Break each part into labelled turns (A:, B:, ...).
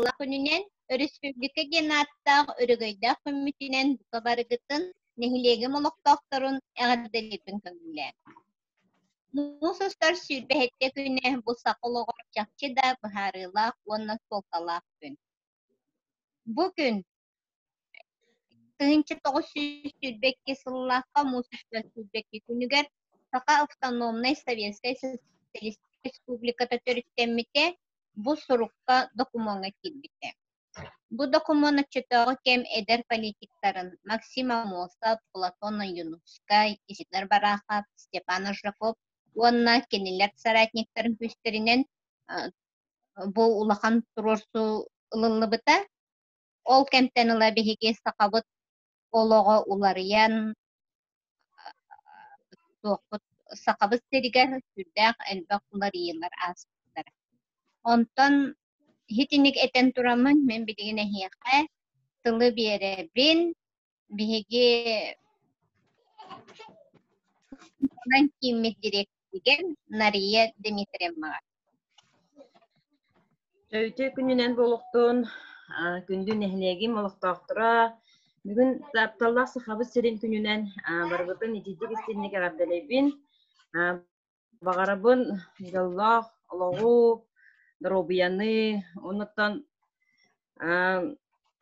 A: Gününen Республика Генаттағы өрігейді көмітінен бұқа барығытын нехилегі молоқтақтарын әғаделетін көңілі. Нусустар сүрбәхетте күні бұл сақылығы жақчы да бұхарылақ, онна солталақ күн. Бұл күн тыгынчы 900 сүрбәкке сыллаққа мусустар сүрбәкке күнігер Сақа автономной Советской Социалистической Республиката төріттеммете бұл сұрыққа документға келбеті. Бұл документ отчетағы кем эдер политиктарын Максим Амосов, Платон Юнускай, Исидор Барахов, Степан Ажраков, онна кенелер соратниктарын көстерінен бұл улахан тұрорсу ылылыбыта, ол кемтен ыла бігеге сақабыт олығы уларыян тоқпыт сақабыт серігер сүрдәқ әлбәқ уларыялар аспыттары. Онтан хитиник этен турамын мен билигине хияқа тылы беребин биһиги нан киммит директиген Нария Дмитриевна.
B: Өйте күнінен болуқтun күндүн эхлеги молуктактыра бүгүн тапталлах сахабы сирин күнүнен барбытын итидик истинник агардалебин багарабын галлах ологу дробияны онуттан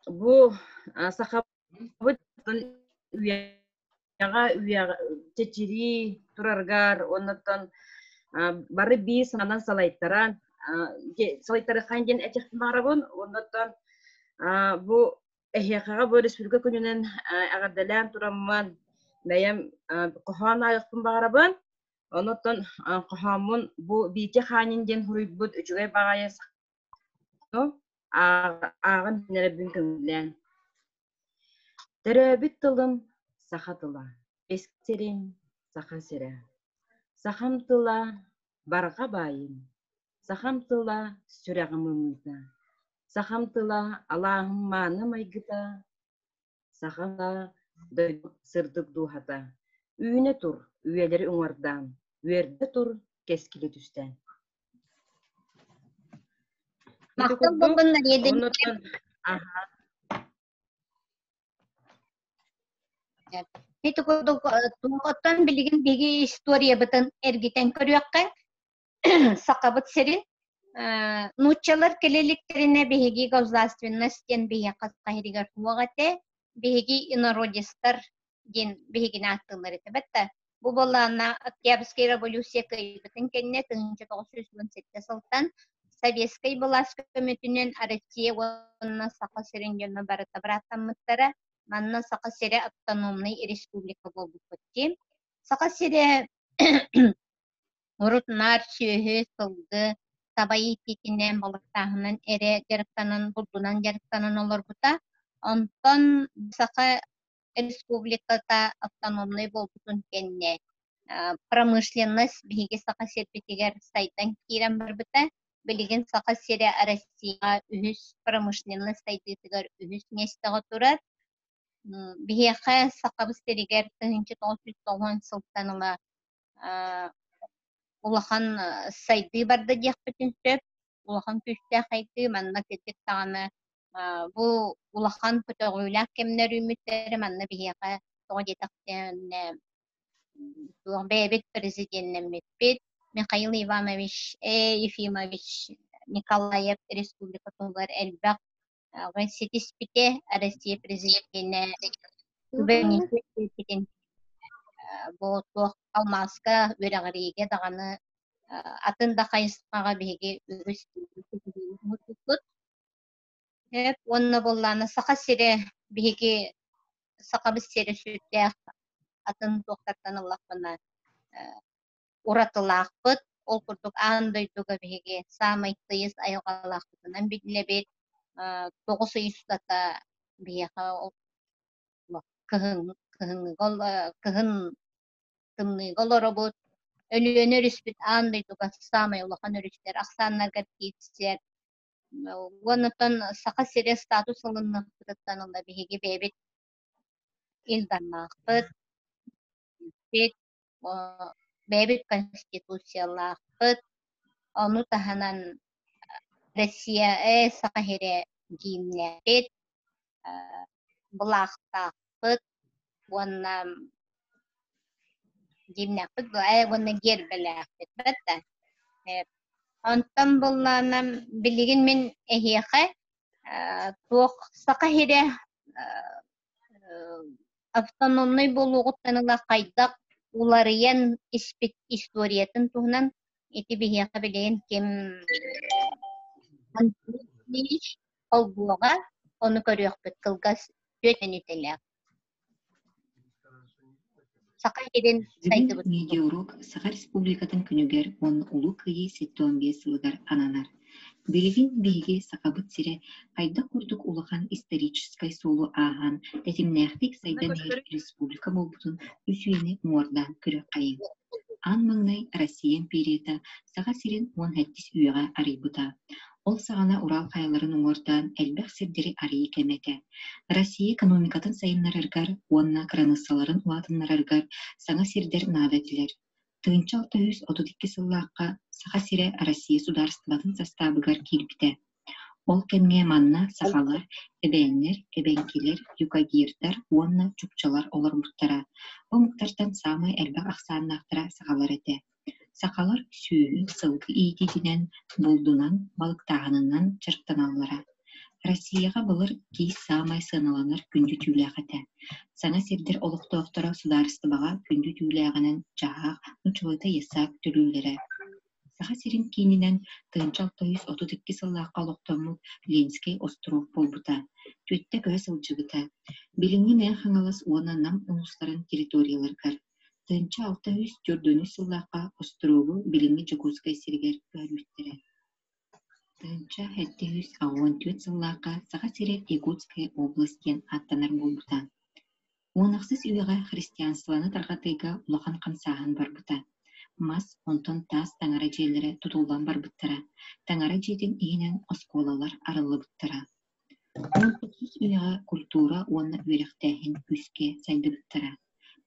B: бу сахабы уяга чечири тураргар онуттан бары би санан салайттаран салайттары ханген этехтин барабын онуттан бу эхяхага бу республика күнүнен агардалан турамман бәям кохан айыктын барабын онуттан кохамын бу бийте ханинген хуруйбут үчүгай багая агын неребин көңүлен теребит тылым сахатыла эсктерин сахасера сахамтыла барга байым сахамтыла сүрәгымымыта сахамтыла алаһымманы майгыта сахамла сырдык духата үйүне тур үйелери уңардан үйерде тур кескили түстен
A: Мактал болғандар еді. Туңғаттан білген беге история бұтын әргетен көріяққа сақабыт серін нучалар келеліктеріне беге государственностен беге қасқа ерігер туағате беге инородистар ден бегіне аттылар еті бәтті. Бұл болағына Октябрьский революция көйбітін кәнне 1917 сылтан Советский власть көмітінен Россия онына сақы серінгені барыта бұратамыттары манна сақы сері автономный республика болу көтті. Сақы сері ұрытнар, сүйі, сылды, табайы кетінен балықтағынан әрі жарықтанын, бұлдынан жарықтанын олар бұта. Онтан сақы республиката автономный болбутун кенне промышленность биһиги сака серпетигер сайтан кирен барбыта билигин сака сере Россия үһүс промышленность сайтыгар үһүс местеге турар биһиха сака бистеригер 1990 сылтаныла улахан сайты барды диякпытын сөп улахан күстә хайты манна кетик таганы бу улахан көтөгүләк кемнер үмиттери манна биһиха тоҗетактен бебет президентнеммит Михаил Иванович Ефимович Николаев республика толар элбак сетиспите Россия президентине губернатор бу алмаска өрәгәриге даганы атында кайсыга биге үстүк hep onunla bollana saka sere bihigi saka bir sere sütte atın doktordan Allah bana uratılaqpıt ol kurduk andayduga bihigi samaykdıyız aygalaqpıtından bidlebet 9 yustata biha kıhın tımlı golorobut ölüyönü rüspüt andayduga samay ulaqan örüşler aksanlarga kitser Онотон сақа сере статус алынны кытанында биһиги бебет илданнахпыт бебет конституциялахпыт ону таханан Россия сахире гимнерит булахтапыт онна гимнерит онна гербелахпит бетта. Онтан булнанам билигин мен эхиэхэ туох сахире автономный болугуттаныла кайдак уларыян испит историятын туһунан ити биһиэхэ билигин ким Антонич Албуга, onu көрүөхпүт кылгас төтөнүтелек. Сака хеден сайтыбыт.
C: Медиаурок Саха Республикатын күнүгер он улу кыйы 75 сылыгар ананар. Билигин биһиги сакабыт сире айда курдук улахан исторической солу аахан тетимнэхтик сайдан республика болбутун үсүэни муардан көрө кайын. Ан маңнай Россия империята саха сирен 17 үйөҕө арыйбыта. Ол сағана Урал қайыларын оңордан әлбәқ сирдері арыйы кәмәтә. Россия экономикатын сайыннараргар, онна краныссаларын уатыннараргар саңа сирдер надатилер. Тыынча 632 сыллаққа саха сире Россия сударстватын составыгар килбите. Ол кемге манна сахалар, эбәйнер, эбәнкилер, юкагиртар, онна чукчалар олар мұқтара. Ол мұқтартан самай әлбәқ ақсаннақтыра сахалар әте. Сақалар сүйі, сылғы иететінен, болдунан, балықтағынынан чырттаналлара. Россияға былыр кейс самай сыналанар күнді түйләғеті. Саңа сердер олықтоқтыра сударыстыбаға күнді түйләғынан жағақ, нұчылыта есақ түлілері. Саха серин кейінінен тыынчал 632 сыллаққа олықтамыл Ленский остров болбыта. Төтті көз сылжығыта. Біліңі мен хаңалас уана нам ұлыстарын территорияларғар. Тыынча 604 сыллаққа острову билинги Жокускай сиригер көрүттөрө. Тыынча 764 сыллаққа саха сире Якутская областен аттанар болбута. Онақсыз үйеға христианстваны тарғатыйга улахан қамсағын барбыта. Мас онтон тас таңара жерлері тутулдан барбыттара. Таңара жеден ийінен осколалар арылы бұттара. Онтықсыз үйеға культура онна үйректәхін күске сайды бұттара.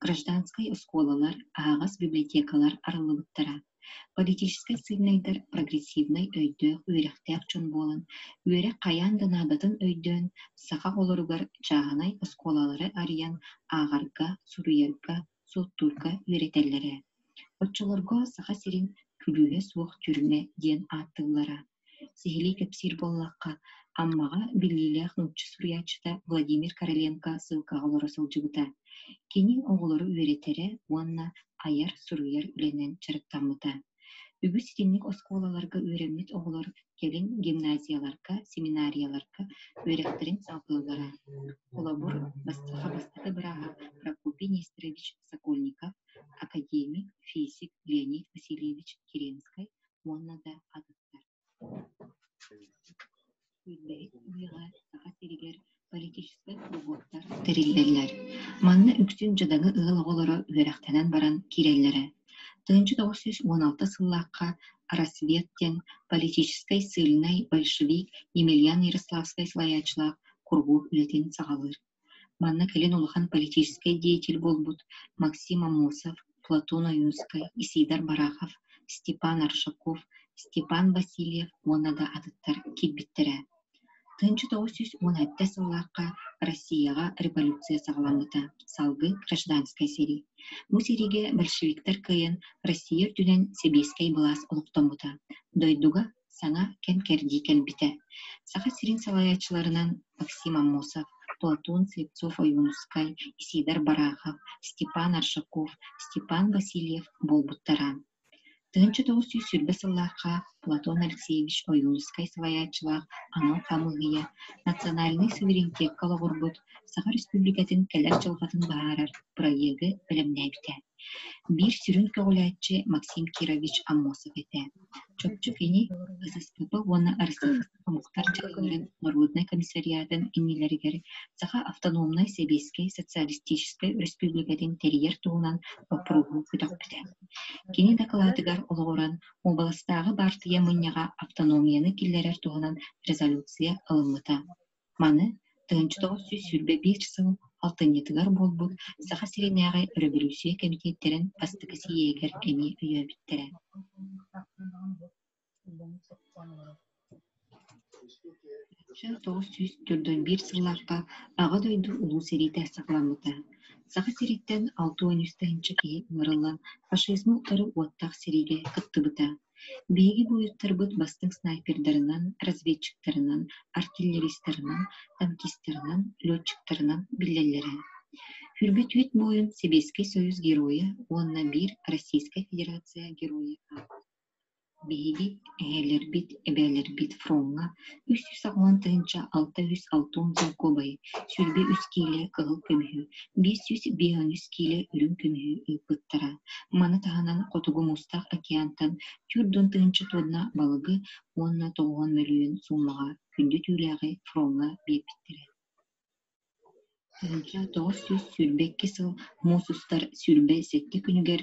C: Гражданскай осколалар, ағас библиотекалар арылыбыттара. Политическай сылнайдар прогрессивнай өйдөк үйректәк чон болын, үйрек қаян данабатын өйдөн саха олоругар жағанай осколалары ариян ағарга, суруярга, соттурга үйретеллері. Отчолорго саха сирин күлüе суық түрме ден аттылара. Сихили кепсир боллаққа, аммаға билилях нутчы суруячыта Владимир Короленко сылкаға олары сылжыбыта. Кенин оғылары үйретере, уанна аяр суруяр үленен чырыктамыта. Үбі сиринник осколаларга үйремет оғылар келин гимназияларга, семинарияларга үйректерин салтылдара. Олабур бастыға быраға Прокопий Нестерович Сокольников, академик, физик Леонид Васильевич Керенский, уанна да адыттар. Үйға саға сиригер политический круготтар териллерлер. Манна үксүн жадагы ыл оголоро үйректенен баран киреллери. 1916 сыллаққа рассветтен политической сыльнай большевик Емельян Ярославской слоячлақ кургу үлетен сағалыр. Манна келен улахан политический деятель болбут Максим Амосов, Платон Аюнский, Исидар Барахов, Степан Аршаков, Степан Васильев онада адыттар килбиттере. 1917 сыллаққа Россияға революция сағаламыта, салгы гражданской сери. Му сериге большевиктер кыйын Россия түнен Себескай былас олықтамыта. Дойдуга саңа кен-керди келбите. Саха сирин салаячыларынан Максим Амосов, Платон Слепцов Аюнский, Исидар Барахов, Степан Аршаков, Степан Васильев болбуттара. 1900 сыллаққа Платон Алексеевич Ойунский сываячылақ анау қамылғия национальный суверенитет калагорбут Саха республикатын кәлер жылғатын бағарар проегі білімнәбіте. Bir sürün kağılatçı Максим Кирович Амосов ете. Çöpçü feni ССКП оны арсенал Muhtar Çalıların Народный комиссариатын иннелеригер Саха автономной Себескай социалистической республикатын терьер туğunan попругу күтөкпүтэ. Кини докладыгар олоран областагы партия мынняга автономияны киллерер туğunan резолюция алынмыта. Маны 1901 сыл алтынетыгар болбут саха сиренеагы революция комитеттерин бастыкысы егер эми үйөбүттере. 1941 сылларга ага дойду улуу серите сакламыта. Саха сериттен 6-13 кии мырылан фашизмы утары уаттах сериге кыттыбыта. Биги буюттарбыт бастың снайпердарынан, разведчиктарынан, артиллеристарынан, танкистерынан, летчиктарынан биллеллери. Хүрбүт үт моюн Советский Союз героя, онна бир Российская Федерация героя. Биги эхелербит, эбелербит фронга 360-660 жыл кобай, сүрбе 3 киле кығыл көміхі, 593 киле үрін көміхі үппіттара. Маны тағанан қотугу мустақ океантан түрдон тыынчы тодна балығы 10-9 миллион суммаға күнді түләғі фронга беппіттірі. Тыынча 900 сүрбек кесіл мосустар сүрбе сетті күнігер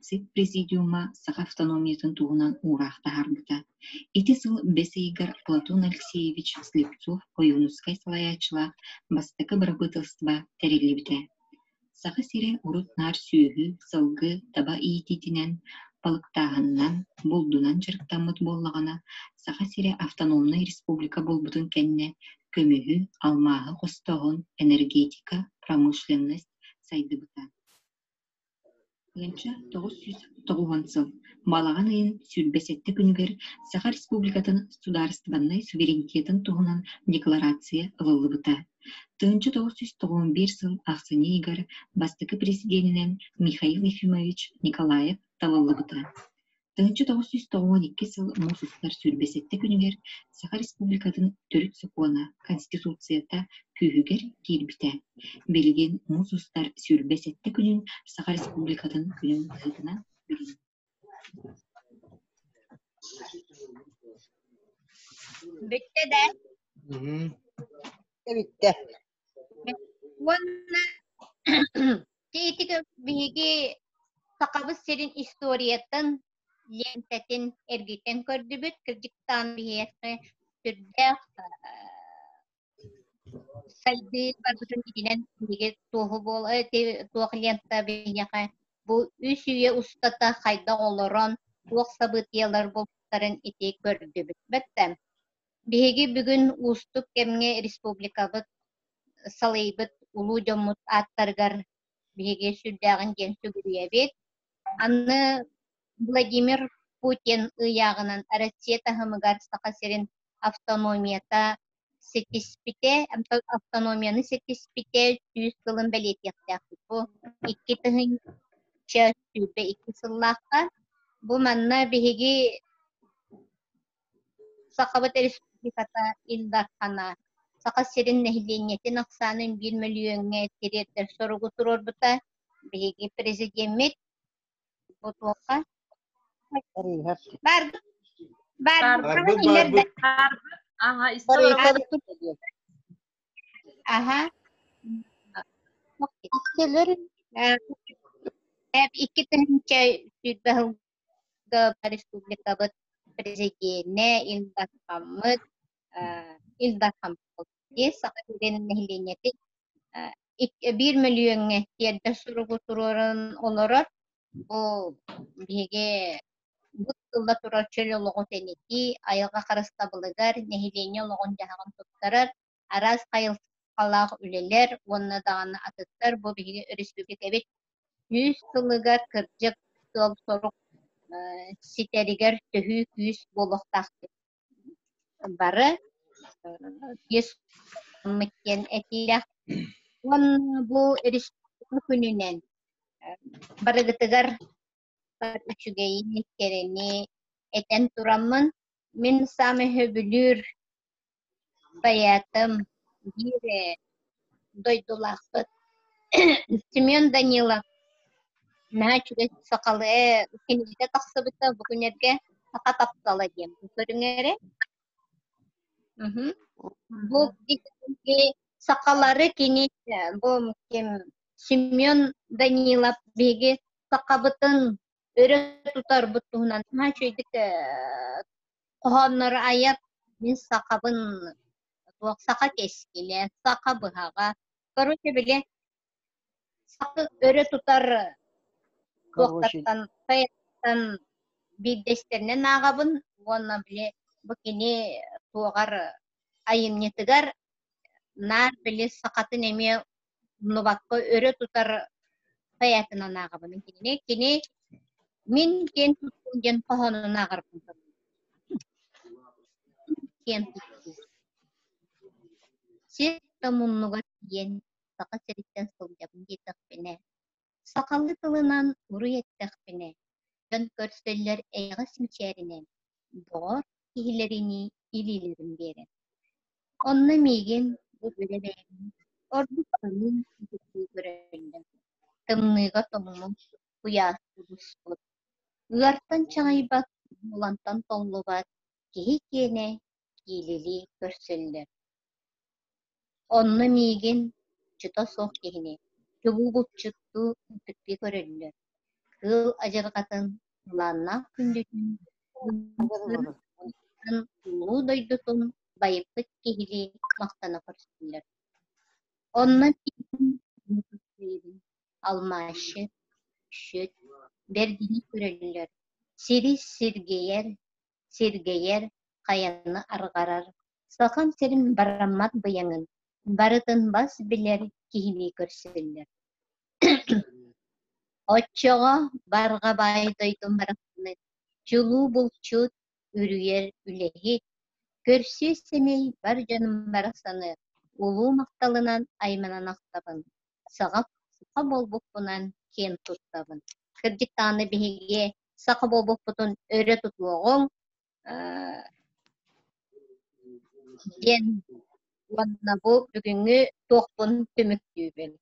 C: ВЦИК президиума саға автономиятын туғынан урақта харбыта. Эти сыл бесейгар Платон Алексеевич Слепцов ойунускай салаячылақ бастықы барабытылства тәрелебіті. Саға сире урут нар сүйігі, сылғы, таба иететінен, балықтағыннан, болдунан жырықтамыт боллағана, саға сире автономный республика болбутын кәнне көмігі, алмағы қостағын, энергетика, промышленность сайдыбыта. Янча 909 сыл. Балаған айын сүрбесетті күнігер Саха Республикатын сударыстываннай суверенитетін туғынан декларация ылылыбыта. Тыынчы 991 сыл ақсыне игар бастықы президентінен Михаил Ефимович Николаев талылыбыта. Тыынчы 992 сыл мосустар сүрбесетті күнігер Саха Республикатын түрік сықуана Конституцията күйігер келбіті. Белген мосустар сүрбесетті күнін Саха Республикатын күнін ғытына бүрін.
A: Bitti de.
D: Bitti.
A: Wannan teyitiki bihigi sakabız serin istoriyatın lentetin ergiten kördübüt kırcıktan bihiyatı türde saydı barbutun gidinen bihigi tohu bol tohu lenta bihiyaka bu üsüye ustata hayda oloron toğ sabıt yalar boltların iti kördübüt. Bettem bihigi bugün ustuk kemge respublikabıt салайбыт улуу жоммут аттаргар биһиги сүрдäҕин диэн сүгүрүйэбит. Анны Владимир Путин ыйаагынан Россия таһымыгар саха сирин автономията сетиспите, автономияны сетиспите сүүс кылын бэлиэтиэхтээхпит. Бу икки тыһынча сүүбэ икки сыллаахха бу манна биһиги сахабыт республиката Илдархана Сақа серин нәһиленнетин ақсанын 1 миллионға тереттер соругу турорбута биһиги президент бутуаққа бар
B: Aha, istiyorum.
A: Aha. İki təhınca sürbəhılga Respublikabıt prezidentine İldarhamıd Saqatirinin nehliyyeti 1 milyonga tiyadda surugu tururun oloror. Bu bihige buttulla turar çöl oloğun teneti, ayılga qarasta bılıgar, nehliyyeni oloğun jahağın tuttarar, araz qayıl qalaq üleler, onna dağını atıttar. Bu bihige Respublika evet 100 kılıgar kırcık tol soruk siteriger töhü 100 boluqtaqtı barı. Yes, mungkin etilah. Wan bu Respublika kunünen baragatagar parçugayi kereni eten turamın min sameh bülür bayatım bir doydulaqıt Semyon Danilov naçuga sakalı kinide taqsabıta bu günlerge taqatapsala diyem. Görüngere bu dikki sakaları kini bu kim Semyon Danilov bege sakabıtın öre tutar butuğunan ha şeydik qohanları ayat min sakabın tuaq saka keskile sakabı haga короче bile sakı öre tutar tuaqtan saytan bir desterine nağabın ona bile bu kini tuğar айыннетігер нар білі сақатын еме нубакка өрі тұтар паятынан ағабының кеніне кене мен кен тұттым ген қоғанын ағарбын кен тұттым сет тамуннуға тиен сақа сериттен солдабын жетіқпіне сақалы тылынан ұры еттіқпіне жөн көрселер әйға сімчәрінен doğar kihlerini ililerin beri. Onunla migin bu böyle beğenin. Ordu kanın tutukluğu görüldü. Tımnıga tomumu bu yastı bu spot. Ulartan çağay bak, bulantan tollu bat. Kihi kene kilili görseldir. Onunla migin çıta soğuk kihine. Kübü bu çıttı tutukluğu görüldü. Kıl acırgatın ulanna kündütün. Улуу дойдутун байыппыт кихили мактана көрсүлөр. Онна алмашы, шөт, бердини көрөлөр. Сири сиргейер, каяны аргарар. Сакан серин барамат быяңын, барытын бас билер кихили көрсүлөр. Оччого барга бай дойдун баракны, чулуу булчут, үрүер үлехи. Көрсү семей бар жаным барасаны, улуу макталынан айманан актабын. Саға болбукпунан кен туттабын. Кырдиктаны биһиге сақа болбукпутун өрө тутуоғоң ден уанна бу бүгүнгү тоқпун төмөктүүбүн.